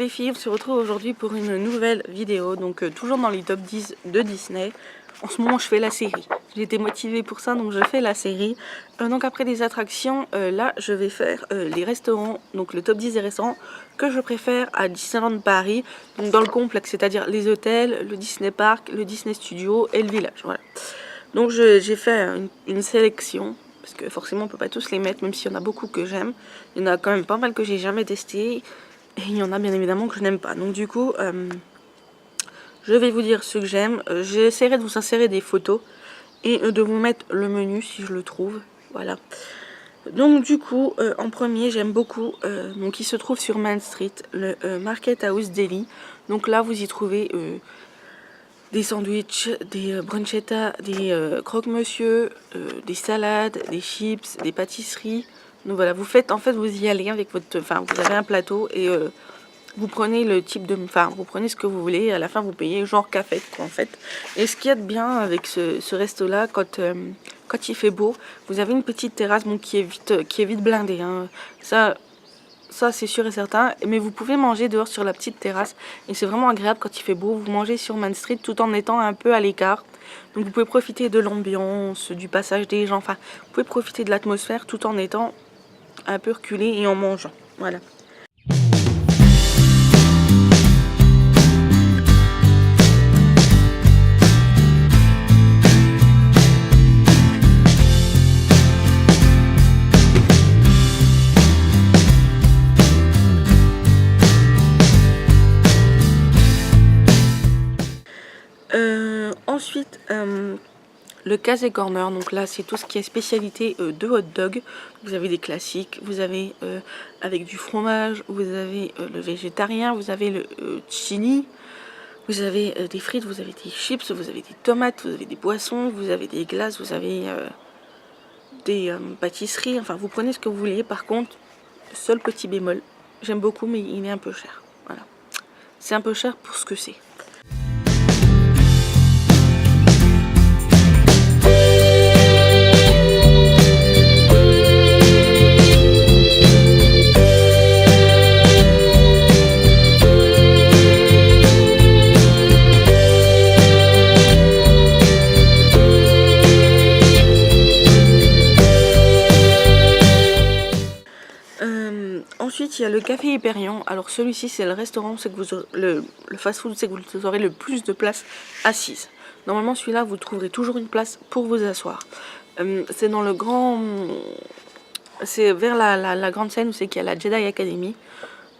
les filles, on se retrouve aujourd'hui pour une nouvelle vidéo, donc toujours dans les top 10 de Disney. En ce moment je fais la série, j'ai été motivée pour ça donc je fais la série. Donc après les attractions, là je vais faire les restaurants, donc le top 10 des restaurants que je préfère à Disneyland Paris. Donc dans le complexe, c'est-à-dire les hôtels, le Disney Park, le Disney Studio et le village, voilà. Donc j'ai fait une sélection, parce que forcément on peut pas tous les mettre, même s'il y en a beaucoup que j'aime. Il y en a quand même pas mal que j'ai jamais testé. Et il y en a bien évidemment que je n'aime pas. Donc du coup, je vais vous dire ce que j'aime. J'essaierai de vous insérer des photos et de vous mettre le menu si je le trouve. Voilà. Donc du coup, en premier, j'aime beaucoup, donc il se trouve sur Main Street, le Market House Deli. Donc là, vous y trouvez des sandwichs, des bruschettas, des croque-monsieur, des salades, des chips, des pâtisseries. Donc voilà, vous faites, en fait, vous y allez avec votre, enfin, vous avez un plateau et vous prenez le type de, enfin, vous prenez ce que vous voulez. Et à la fin, vous payez genre café, quoi, en fait. Et ce qu'il y a de bien avec ce resto-là, quand il fait beau, vous avez une petite terrasse, bon, qui est vite blindée. Hein. Ça c'est sûr et certain. Mais vous pouvez manger dehors sur la petite terrasse. Et c'est vraiment agréable quand il fait beau. Vous mangez sur Main Street tout en étant un peu à l'écart. Donc vous pouvez profiter de l'ambiance, du passage des gens. Enfin, vous pouvez profiter de l'atmosphère tout en étant un peu reculé et en mangeant. Voilà. Ensuite, le Casey Corner, donc là c'est tout ce qui est spécialité de hot dog. Vous avez des classiques, vous avez avec du fromage, vous avez le végétarien, vous avez le chili, vous avez des frites, vous avez des chips, vous avez des tomates, vous avez des boissons, vous avez des glaces, vous avez des pâtisseries, enfin vous prenez ce que vous voulez. Par contre, seul petit bémol, j'aime beaucoup mais il est un peu cher, voilà. C'est un peu cher pour ce que c'est. Ensuite, il y a le Café Hyperion. Alors celui-ci, c'est le restaurant, c'est que vous aurez, le fast-food, c'est que vous aurez le plus de place assise. Normalement, celui-là, vous trouverez toujours une place pour vous asseoir. C'est dans le grand... C'est vers la grande scène où c'est qu'il y a la Jedi Academy.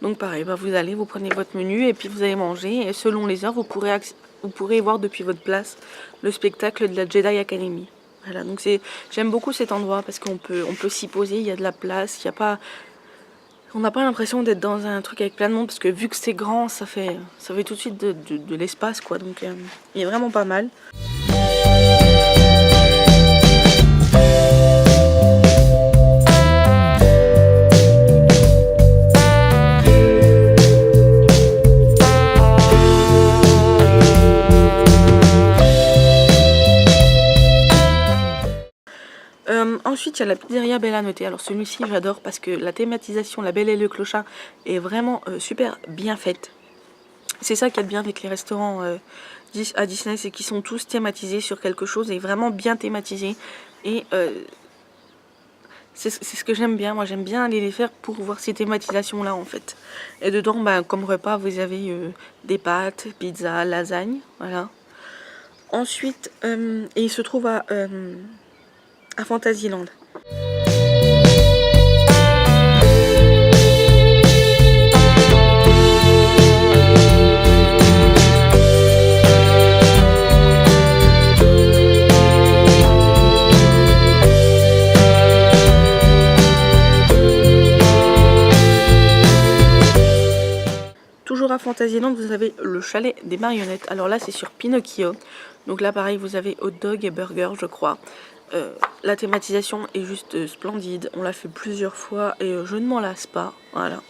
Donc pareil, bah, vous allez, vous prenez votre menu et puis vous allez manger. Et selon les heures, vous pourrez voir depuis votre place le spectacle de la Jedi Academy. Voilà, donc j'aime beaucoup cet endroit parce qu'on peut s'y poser, il y a de la place, il n'y a pas... On n'a pas l'impression d'être dans un truc avec plein de monde parce que vu que c'est grand, ça fait tout de suite de l'espace, quoi. Donc il est vraiment pas mal. Ensuite, il y a la pizzeria Bella Notte. Alors celui-ci, j'adore parce que la thématisation, la Belle et le Clochard, est vraiment super bien faite. C'est ça qu'il y a de bien avec les restaurants à Disney, c'est qu'ils sont tous thématisés sur quelque chose et vraiment bien thématisés. Et c'est ce que j'aime bien. Moi, j'aime bien aller les faire pour voir ces thématisations-là, en fait. Et dedans, bah, comme repas, vous avez des pâtes, pizza, lasagne, voilà. Ensuite, et il se trouve à Fantasyland. Toujours à Fantasyland, vous avez le chalet des marionnettes. Alors là, c'est sur Pinocchio. Donc là, pareil, vous avez hot dog et burger, je crois. La thématisation est juste splendide. On l'a fait plusieurs fois et je ne m'en lasse pas. Voilà.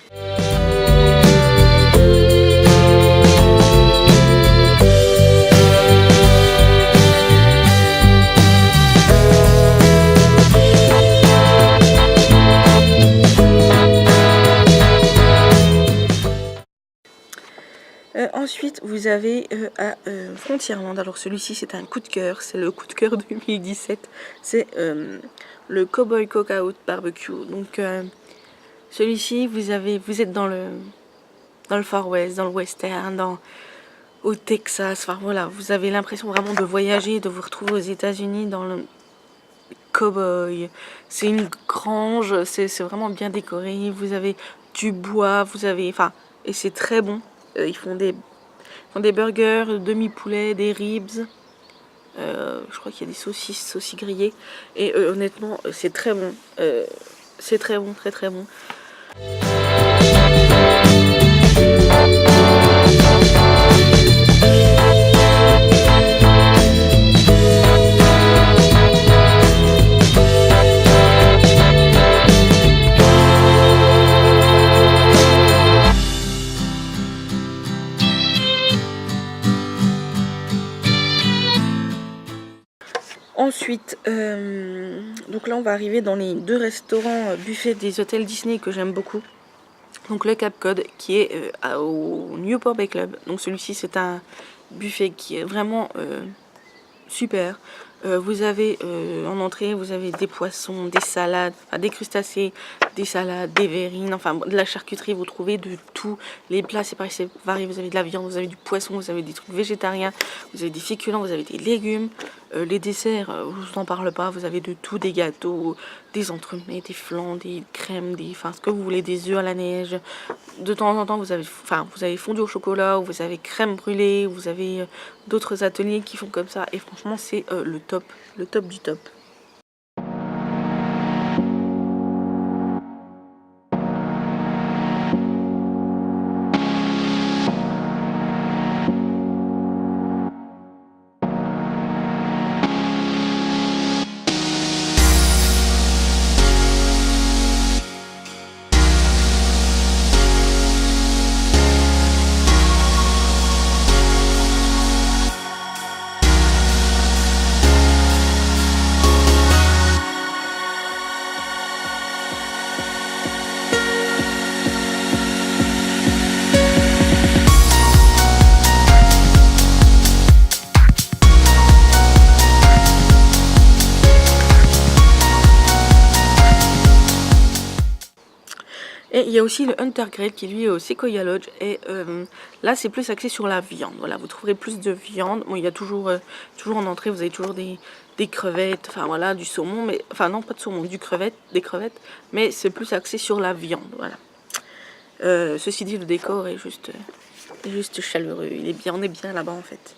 vous avez à Frontierland. Alors celui-ci c'est un coup de cœur, c'est le coup de cœur 2017. C'est le Cowboy Cookout Barbecue. Donc celui-ci vous êtes dans le Far West, dans le western, au Texas. Enfin voilà, vous avez l'impression vraiment de voyager, de vous retrouver aux États-Unis dans le cowboy. C'est une grange, c'est vraiment bien décoré. Vous avez du bois, vous avez, enfin, et c'est très bon. Ils font des burgers, demi-poulet, des ribs. Je crois qu'il y a des saucisses aussi grillées. Et honnêtement, c'est très bon. C'est très bon, très très bon. Ensuite, donc là on va arriver dans les 2 restaurants buffets des hôtels Disney que j'aime beaucoup. Donc le Cap Cod qui est au Newport Bay Club. Donc celui-ci c'est un buffet qui est vraiment super. Vous avez en entrée, vous avez des poissons, des salades, enfin, des crustacés, des salades, des verrines, enfin de la charcuterie, vous trouvez de tout. Les plats c'est pareil, c'est varié, vous avez de la viande, vous avez du poisson, vous avez des trucs végétariens, vous avez des féculents, vous avez des légumes. Les desserts, je vous en parle pas, vous avez de tout, des gâteaux, des entremets, des flans, des crèmes, enfin ce que vous voulez, des œufs à la neige. De temps en temps vous avez fondu au chocolat, ou vous avez crème brûlée, vous avez d'autres ateliers qui font comme ça, et franchement c'est le top du top. Et il y a aussi le Hunter Grill qui lui est au Sequoia Lodge. Et là c'est plus axé sur la viande. Voilà, vous trouverez plus de viande. Bon, il y a toujours en entrée, vous avez toujours des crevettes, enfin voilà, du saumon, mais enfin non pas de saumon, des crevettes, mais c'est plus axé sur la viande. Voilà. Ceci dit, le décor est juste chaleureux. Il est bien, on est bien là-bas en fait.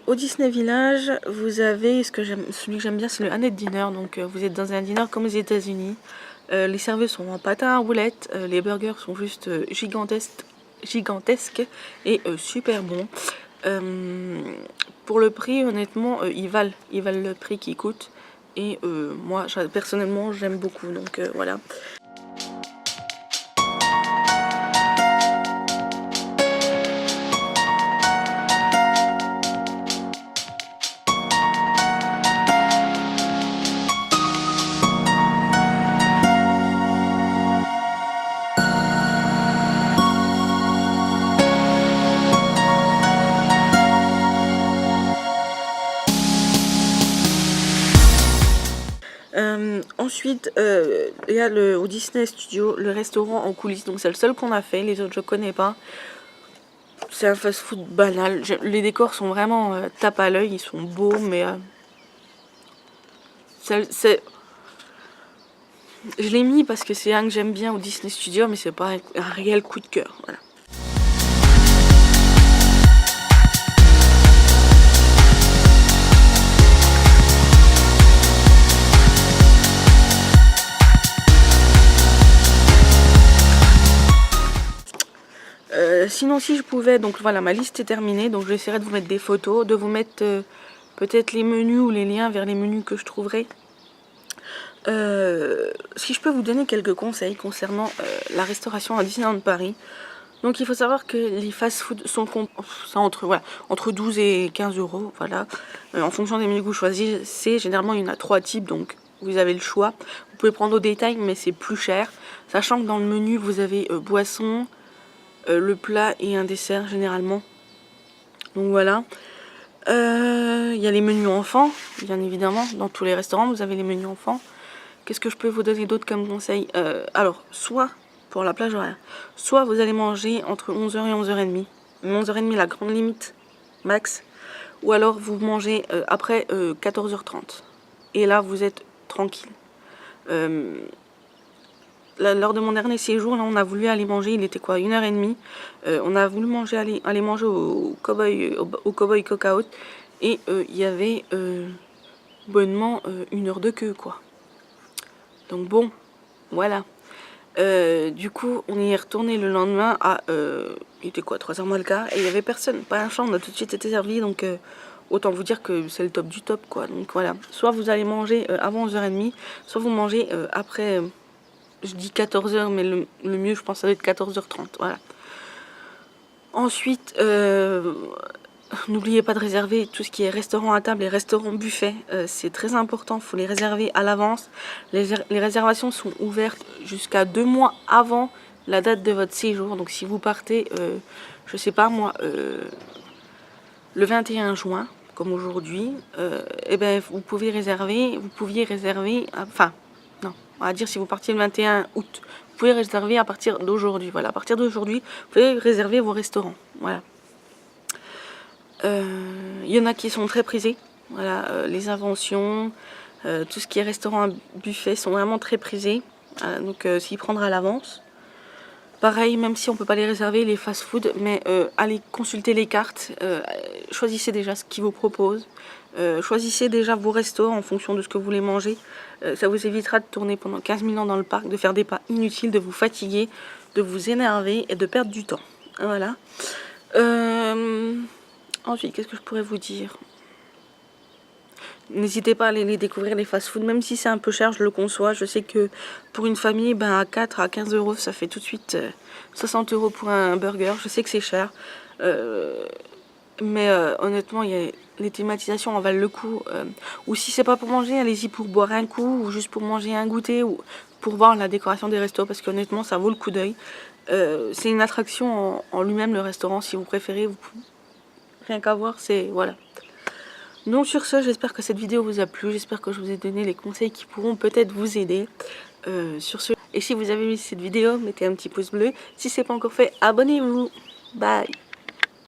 Au Disney Village, vous avez celui que j'aime bien, c'est le Annette Dinner. Donc vous êtes dans un dîner comme aux États-Unis. Les serveuses sont en patin à roulettes. Les burgers sont juste gigantesques et super bons. Pour le prix, honnêtement, ils valent le prix qu'ils coûtent. Et moi, personnellement, j'aime beaucoup. Donc voilà. Ensuite, il y a au Disney Studio le restaurant en coulisses, donc c'est le seul qu'on a fait, les autres je connais pas. C'est un fast-food banal. Les décors sont vraiment tape à l'œil, ils sont beaux, mais je l'ai mis parce que c'est un que j'aime bien au Disney Studio, mais c'est pas un réel coup de cœur. Voilà. Sinon si je pouvais, donc voilà, ma liste est terminée, donc j'essaierai de vous mettre des photos, de vous mettre peut-être les menus ou les liens vers les menus que je trouverai. Si je peux vous donner quelques conseils concernant la restauration à Disneyland Paris. Donc il faut savoir que les fast-food sont entre 12 et 15 euros, voilà. En fonction des menus que vous choisissez, généralement il y en a 3 types, donc vous avez le choix. Vous pouvez prendre au détail, mais c'est plus cher. Sachant que dans le menu, vous avez boisson, le plat et un dessert généralement. Donc voilà. Il y a les menus enfants, bien évidemment. Dans tous les restaurants, vous avez les menus enfants. Qu'est-ce que je peux vous donner d'autre comme conseil? Alors, soit pour la plage horaire, soit vous allez manger entre 11h et 11h30. 11h30 la grande limite, max. Ou alors vous mangez après 14h30. Et là, vous êtes tranquille. Lors de mon dernier séjour, là, on a voulu aller manger, il était quoi, 1h30. On a voulu aller manger au Cowboy Cookout. Et il y avait bonnement 1 heure de queue, quoi. Donc bon, voilà. Du coup, on y est retourné le lendemain à... il était quoi, 3h moins le quart. Et il n'y avait personne, pas un champ, on a tout de suite été servi. Donc autant vous dire que c'est le top du top, quoi. Donc voilà. Soit vous allez manger avant 11h30, soit vous mangez après... je dis 14h, mais le mieux, je pense, ça doit être 14h30. Voilà. Ensuite... n'oubliez pas de réserver tout ce qui est restaurant à table et restaurant buffet. C'est très important, il faut les réserver à l'avance. Les réservations sont ouvertes jusqu'à 2 mois avant la date de votre séjour. Donc si vous partez, je sais pas moi, le 21 juin, comme aujourd'hui, eh ben, vous pouviez réserver, enfin, non, on va dire si vous partiez le 21 août, vous pouvez réserver à partir d'aujourd'hui. Voilà, à partir d'aujourd'hui, vous pouvez réserver vos restaurants. Voilà. Il y en a qui sont très prisés, voilà, les inventions, tout ce qui est restaurant à buffet sont vraiment très prisés, donc s'y prendre à l'avance. Pareil, même si on ne peut pas les réserver, les fast-food, mais allez consulter les cartes, choisissez déjà ce qu'ils vous proposent, choisissez déjà vos restos en fonction de ce que vous voulez manger. Ça vous évitera de tourner pendant 15 000 ans dans le parc, de faire des pas inutiles, de vous fatiguer, de vous énerver et de perdre du temps. Voilà. Ensuite, qu'est-ce que je pourrais vous dire? N'hésitez pas à aller découvrir les fast-food, même si c'est un peu cher, je le conçois. Je sais que pour une famille, ben, à 4 à 15 euros, ça fait tout de suite 60 euros pour un burger. Je sais que c'est cher. Mais honnêtement, les thématisations en valent le coup. Ou si c'est pas pour manger, allez-y pour boire un coup, ou juste pour manger un goûter, ou pour voir la décoration des restos, parce qu'honnêtement, ça vaut le coup d'œil. C'est une attraction en lui-même, le restaurant, si vous préférez. Rien qu'à voir, c'est... voilà. Donc sur ce, j'espère que cette vidéo vous a plu. J'espère que je vous ai donné les conseils qui pourront peut-être vous aider. Sur ce... Et si vous avez aimé cette vidéo, mettez un petit pouce bleu. Si ce n'est pas encore fait, abonnez-vous. Bye.